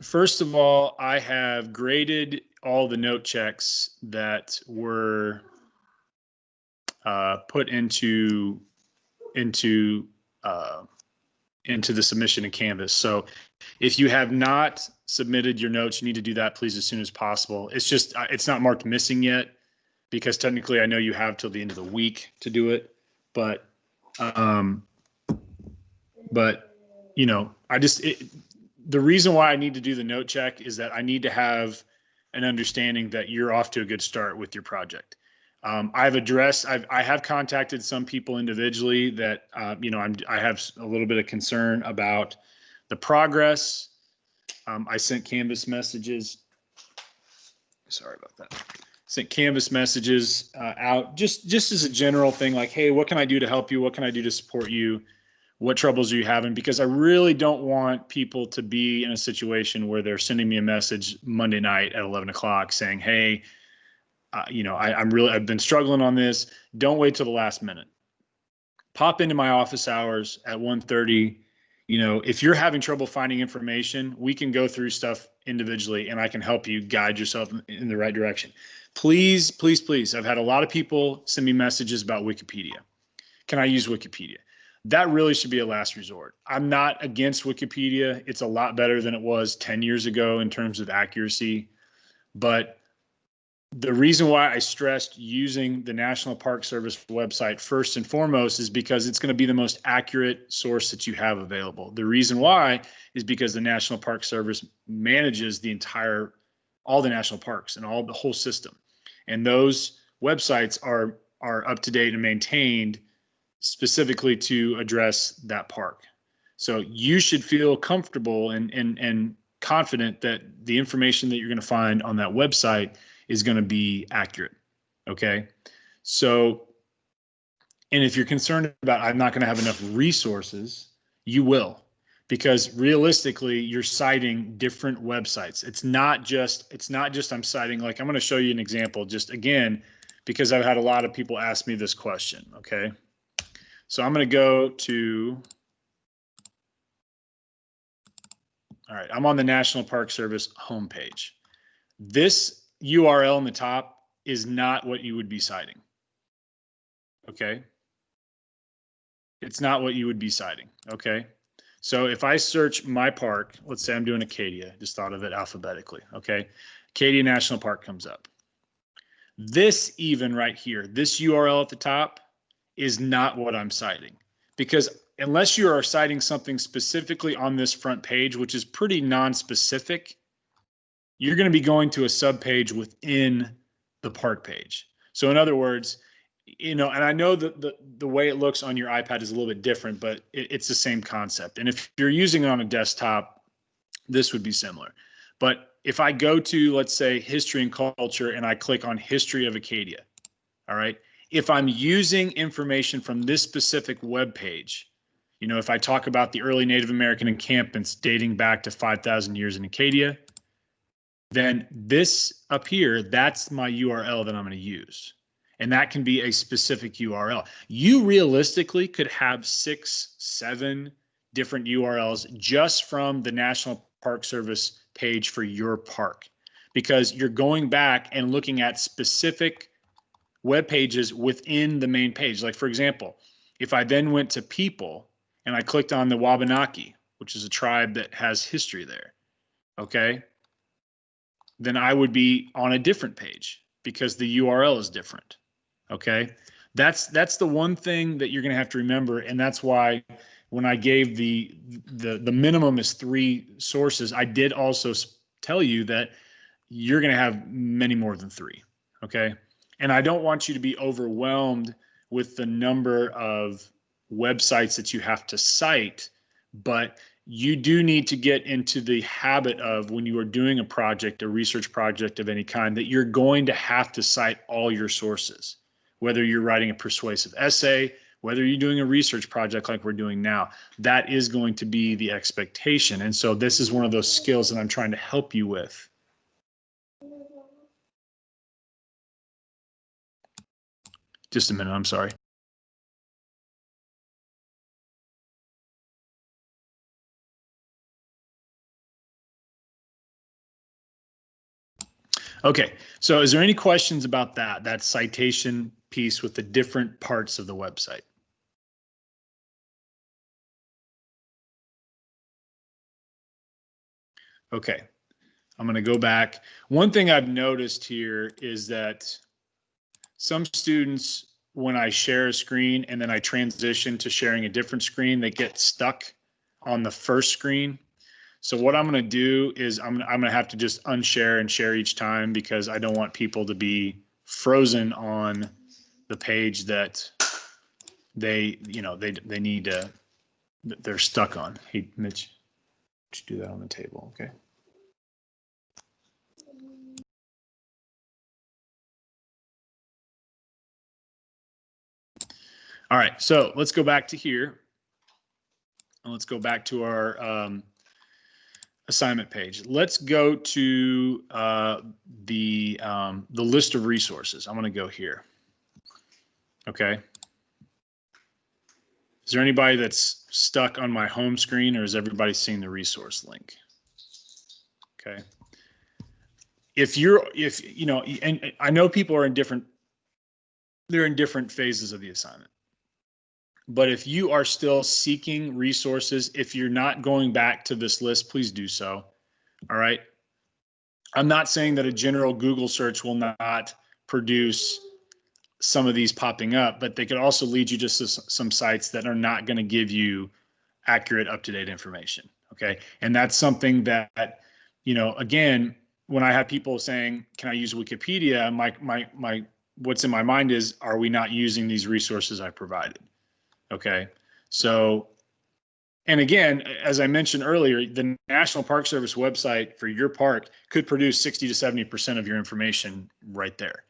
First of all, I have graded all the note checks that were put into uh, into the submission in Canvas. So if you have not submitted your notes, you need to do that, please, as soon as possible. It's just it's not marked missing yet because technically I know you have till the end of the week to do it, but you know, the reason why I need to do the note check is that I need to have an understanding that you're off to a good start with your project. I have contacted some people individually that, you know, I have a little bit of concern about the progress. I sent Canvas messages. Sorry about that. Sent Canvas messages out just as a general thing, like, hey, what can I do to help you? What can I do to support you? What troubles are you having? Because I really don't want people to be in a situation where they're sending me a message Monday night at 11 o'clock saying, hey, you know, I've been struggling on this. Don't wait till the last minute. Pop into my office hours at 1:30. You know, if you're having trouble finding information, we can go through stuff individually and I can help you guide yourself in the right direction. Please, please, please. I've had a lot of people send me messages about Wikipedia. Can I use Wikipedia? That really should be a last resort. I'm not against Wikipedia. It's a lot better than it was 10 years ago in terms of accuracy. But the reason why I stressed using the National Park Service website first and foremost is because it's going to be the most accurate source that you have available. The reason why is because the National Park Service manages all the national parks and the whole system. And those websites are up to date and maintained specifically to address that park. So you should feel comfortable and confident that the information that you're going to find on that website is going to be accurate. Okay. So, and if you're concerned about, I'm not going to have enough resources, you will, because realistically you're citing different websites. It's not just I'm citing, like, I'm going to show you an example just again, because I've had a lot of people ask me this question. Okay. So I'm going to go to, all right, I'm on the National Park Service homepage. This URL in the top is not what you would be citing. Okay. It's not what you would be citing. Okay. So if I search my park, let's say I'm doing Acadia, just thought of it alphabetically. Okay. Acadia National Park comes up. This even right here, this URL at the top is not what I'm citing, because unless you are citing something specifically on this front page, which is pretty non-specific, you're going to be going to a subpage within the park page. So in other words, you know, and I know that the way it looks on your iPad is a little bit different, but it's the same concept. And if you're using it on a desktop, this would be similar. But if I go to, let's say, history and culture, and I click on history of Acadia, all right, if I'm using information from this specific web page, you know, if I talk about the early Native American encampments dating back to 5,000 years in Acadia, then this up here, that's my URL that I'm going to use. And that can be a specific URL. You realistically could have 6, 7 different URLs just from the National Park Service page for your park, because you're going back and looking at specific web pages within the main page. Like, for example, if I then went to people and I clicked on the Wabanaki, which is a tribe that has history there, okay, then I would be on a different page because the URL is different. Okay, that's the one thing that you're going to have to remember, and that's why when I gave the minimum is 3 sources, I did also tell you that you're going to have many more than 3. Okay, and I don't want you to be overwhelmed with the number of websites that you have to cite, but you do need to get into the habit of, when you are doing a project, a research project of any kind, that you're going to have to cite all your sources, whether you're writing a persuasive essay, whether you're doing a research project like we're doing now. That is going to be the expectation. And so this is one of those skills that I'm trying to help you with. Just a minute, I'm sorry. Okay, so is there any questions about that citation piece with the different parts of the website? Okay, I'm going to go back. One thing I've noticed here is that some students, when I share a screen and then I transition to sharing a different screen, they get stuck on the first screen. So what I'm going to do is I'm going to have to just unshare and share each time, because I don't want people to be frozen on the page that they need to, they're stuck on. Hey, Mitch, do that on the table, okay? All right, so let's go back to here. And let's go back to our assignment page. Let's go to the list of resources. I'm going to go here. Okay. Is there anybody that's stuck on my home screen, or is everybody seeing the resource link? Okay. If you know, and I know people are they're in different phases of the assignment. But if you are still seeking resources, if you're not going back to this list, please do so. All right. I'm not saying that a general Google search will not produce some of these popping up, but they could also lead you just to some sites that are not going to give you accurate, up-to-date information. Okay. And that's something that, again, when I have people saying, can I use Wikipedia? My what's in my mind is, are we not using these resources I provided? Okay. So, and again, as I mentioned earlier, the National Park Service website for your park could produce 60 to 70% of your information right there.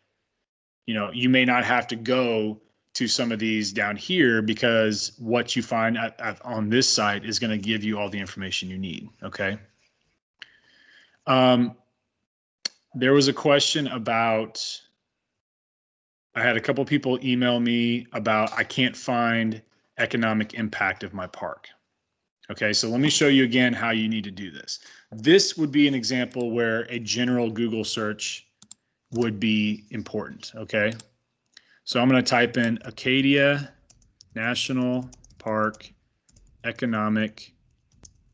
You may not have to go to some of these down here, because what you find on this site is going to give you all the information you need. Okay. There was a question about, I had a couple people email me about, I can't find economic impact of my park. Okay, so let me show you again how you need to do this. This would be an example where a general Google search would be important. Okay, so I'm going to type in Acadia National Park economic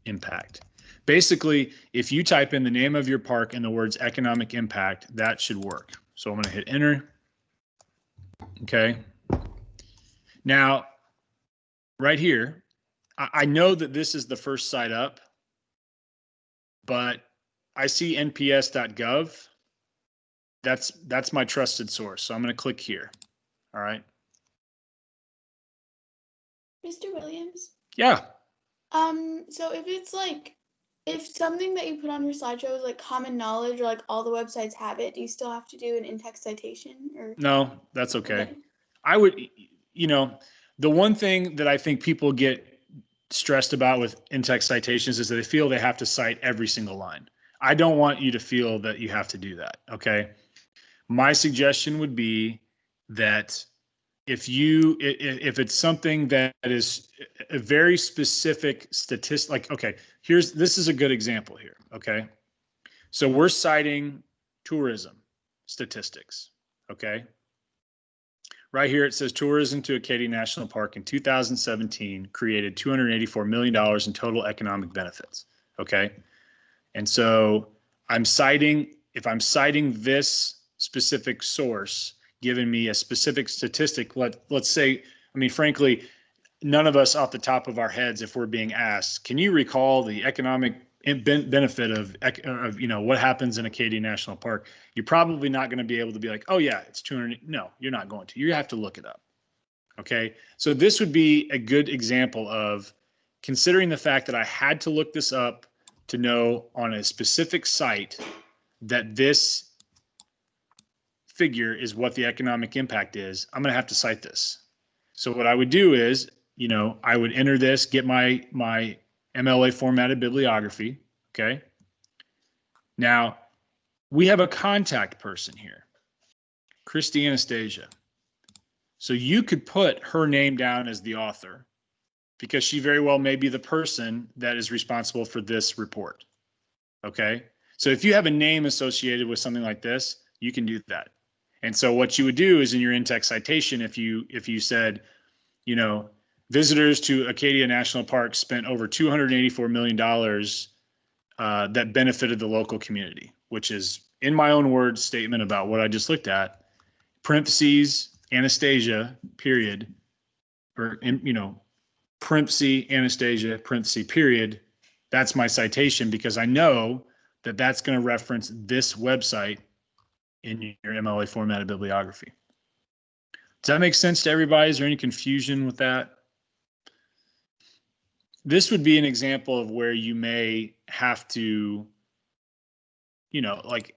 impact. Basically, if you type in the name of your park and the words economic impact, that should work. So I'm going to hit enter. Okay. Now, right here, I know that this is the first site up, but I see nps.gov. That's my trusted source. So I'm going to click here. All right. Mr. Williams? Yeah. So if something that you put on your slideshow is like common knowledge, or like all the websites have it, do you still have to do an in-text citation, or? No, that's okay. I would, the one thing that I think people get stressed about with in-text citations is that they feel they have to cite every single line. I don't want you to feel that you have to do that. Okay. My suggestion would be that if it's something that is a very specific statistic, like, okay, this is a good example here. Okay. So we're citing tourism statistics. Okay. Right here, it says tourism to Acadia National Park in 2017 created $284 million in total economic benefits. Okay. And so if I'm citing this specific source, giving me a specific statistic, let's say, I mean, frankly, none of us off the top of our heads, if we're being asked, can you recall the economic benefit of what happens in Acadia National Park? You're probably not going to be able to be like, oh yeah, it's 200. No, you're not going to. You have to look it up. Okay. So this would be a good example of, considering the fact that I had to look this up to know on a specific site that this figure is what the economic impact is, I'm going to have to cite this. So what I would do is, I would enter this, get my MLA formatted bibliography. Okay. Now we have a contact person here, Christy Anastasia. So you could put her name down as the author, because she very well may be the person that is responsible for this report. Okay. So if you have a name associated with something like this, you can do that. And so what you would do is in your in-text citation, if you said, you know, visitors to Acadia National Park spent over $284 million that benefited the local community, which is, in my own words, statement about what I just looked at, parentheses, Anastasia, period, or, you know, parentheses, Anastasia, parentheses, period. That's my citation because I know that that's going to reference this website in your MLA formatted bibliography. Does that make sense to everybody? Is there any confusion with that? This would be an example of where you may have to, you know, like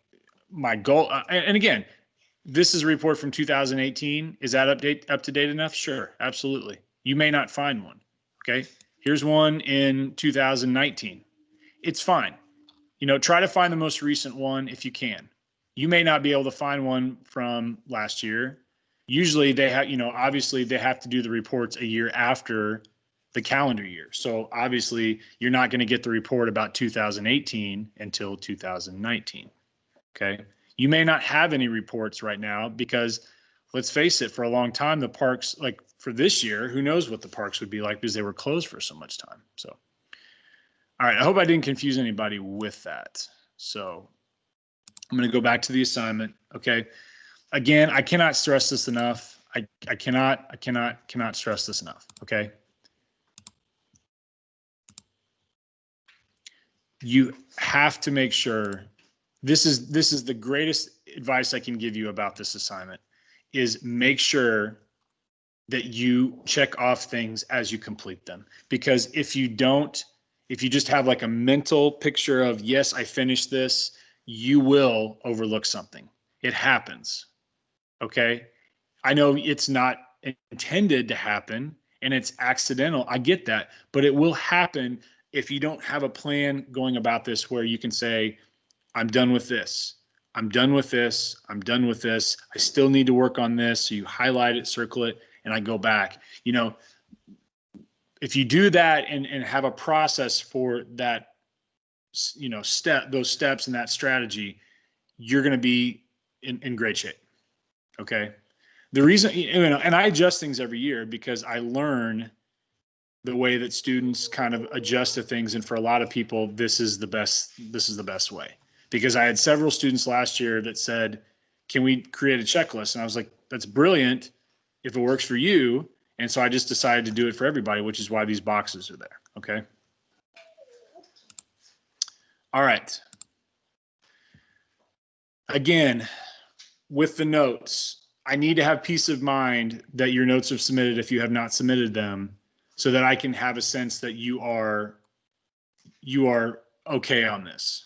my goal. And again, this is a report from 2018. Is that up to date enough? Sure, absolutely. You may not find one. Okay. Here's one in 2019. It's fine. You know, try to find the most recent one if you can. You may not be able to find one from last year. Usually they have, you know, obviously they have to do the reports a year after the calendar year. So obviously you're not going to get the report about 2018 until 2019. Okay. You may not have any reports right now because let's face it, for a long time, the parks, like for this year, who knows what the parks would be like because they were closed for so much time. So, all right. I hope I didn't confuse anybody with that. So I'm going to go back to the assignment. Okay. Again, I cannot stress this enough. I cannot stress this enough. Okay. You have to make sure this is the greatest advice I can give you about this assignment is make sure that you check off things as you complete them. Because if you don't, if you just have like a mental picture of, yes, I finished this, you will overlook something. It happens. Okay. I know it's not intended to happen and it's accidental. I get that, but it will happen if you don't have a plan going about this where you can say, I'm done with this. I'm done with this. I'm done with this. I still need to work on this. So you highlight it, circle it, and I go back. You know, if you do that and have a process for that, you know, those steps and that strategy, you're going to be in great shape. Okay. The reason, you know, and I adjust things every year because I learn the way that students kind of adjust to things. And for a lot of people, this is the best way. Because I had several students last year that said, can we create a checklist? And I was like, that's brilliant if it works for you. And so I just decided to do it for everybody, which is why these boxes are there. Okay. All right. Again, with the notes, I need to have peace of mind that your notes are submitted if you have not submitted them, so that I can have a sense that you are okay on this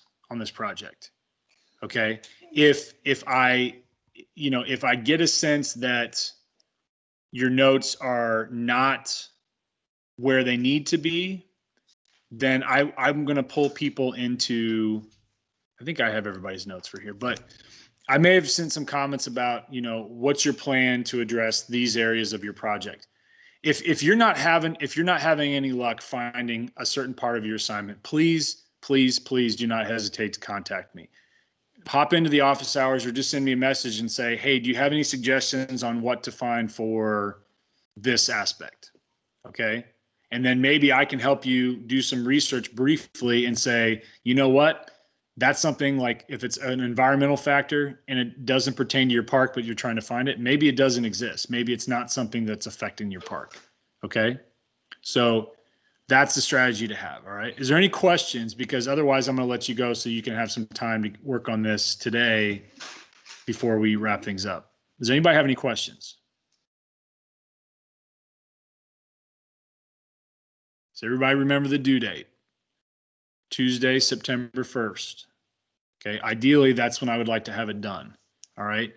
project. Okay. If I get a sense that your notes are not where they need to be, then I'm going to pull people into, I think I have everybody's notes for here, but I may have sent some comments about, you know, what's your plan to address these areas of your project. If you're not having any luck finding a certain part of your assignment, please do not hesitate to contact me. Pop into the office hours or just send me a message and say, hey, do you have any suggestions on what to find for this aspect? Okay. And then maybe I can help you do some research briefly and say, you know what? That's something like if it's an environmental factor and it doesn't pertain to your park, but you're trying to find it, maybe it doesn't exist. Maybe it's not something that's affecting your park. Okay. So that's the strategy to have. All right. Is there any questions? Because otherwise I'm going to let you go so you can have some time to work on this today before we wrap things up. Does anybody have any questions? Does everybody remember the due date? Tuesday, September 1st. Okay. Ideally, that's when I would like to have it done. All right.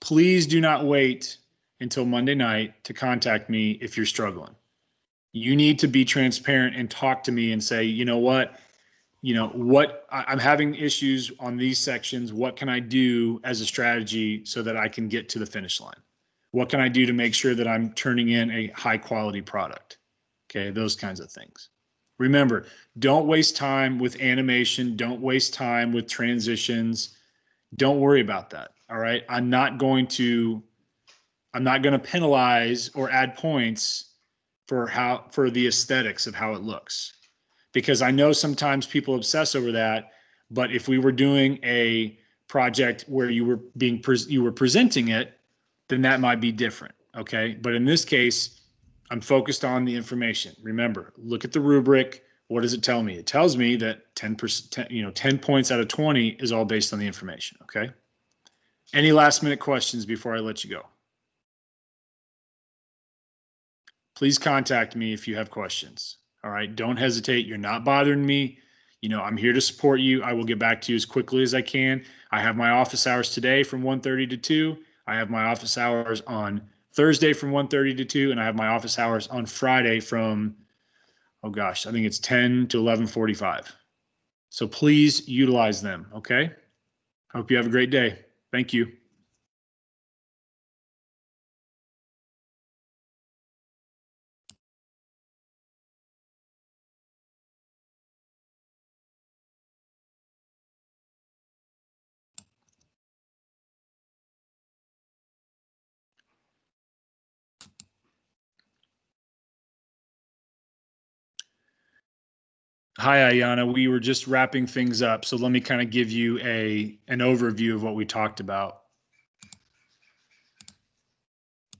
Please do not wait until Monday night to contact me if you're struggling. You need to be transparent and talk to me and say, you know what, I'm having issues on these sections. What can I do as a strategy so that I can get to the finish line? What can I do to make sure that I'm turning in a high quality product? Okay, those kinds of things. Remember, don't waste time with animation. Don't waste time with transitions. Don't worry about that. All right. I'm not going to penalize or add points for the aesthetics of how it looks, because I know sometimes people obsess over that. But if we were doing a project where you were presenting it, then that might be different. Okay. But in this case, I'm focused on the information. Remember, look at the rubric. What does it tell me? It tells me that 10%, 10 points out of 20 is all based on the information. Okay. Any last minute questions before I let you go? Please contact me if you have questions. All right. Don't hesitate. You're not bothering me. I'm here to support you. I will get back to you as quickly as I can. I have my office hours today from 1:30 to 2. I have my office hours on Thursday from 1:30 to 2, and I have my office hours on Friday from, oh gosh, I think it's 10 to 11:45. So please utilize them. Okay. Hope you have a great day. Thank you. Hi, Ayana. We were just wrapping things up. So let me kind of give you an overview of what we talked about.